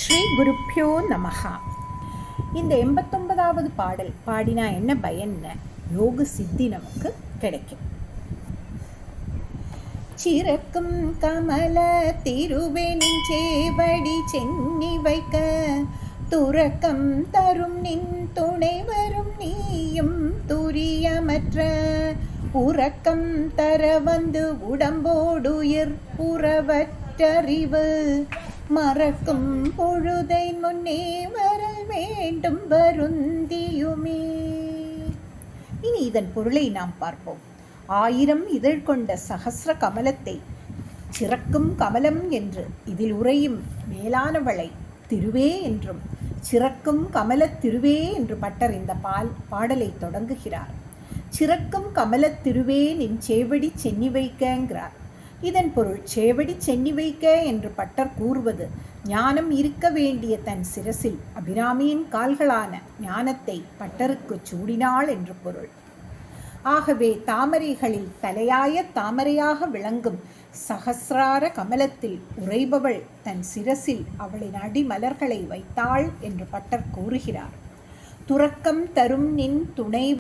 ஸ்ரீ குருப்பியோ நமஹா. இந்த 89வது பாடல் பாடினா என்ன பயன்னு யோக சித்தி நமக்கு கிடைக்கும். சிறக்கும் கமல திருவெனின் சேவடி சென்னி வைக்க துறக்கம் தரும் நின் துணை வரும் நீயும் துரியமற்ற உறக்கம் தர வந்து உடம்போடுயிர் உறவற்றறிவு மறக்கும் பொழுதை முன்னே வர வேண்டும் வருந்தியுமே. இனி இதன் பொருளை நாம் பார்ப்போம். 1000 இதழ் கொண்ட சகஸ்ர கமலத்தை சிறக்கும் கமலம் என்று இதில் உரையும் மேலானவளை திருவே என்றும் சிறக்கும் கமலத் திருவே என்று பட்டர் இந்த பாடலை தொடங்குகிறார். சிறக்கும் கமலத் திருவே நின் சேவடி சென்னி வைக்கங்கிறார். இதன் பொருள் சேவடி சென்னி வைக்க என்று பட்டர் கூறுவது ஞானம் இருக்க வேண்டிய தன் சிரசில் அபிராமியின் கால்களான ஞானத்தை பட்டருக்கு சூடினாள் என்று பொருள். ஆகவே தாமரைகளில் தலையாய தாமரையாக விளங்கும் சகசிரார கமலத்தில் உறைபவள் தன் சிரசில் அவளின் அடிமலர்களை வைத்தாள் என்று பட்டர் கூறுகிறார். துறக்கம் தரும் நின் துணை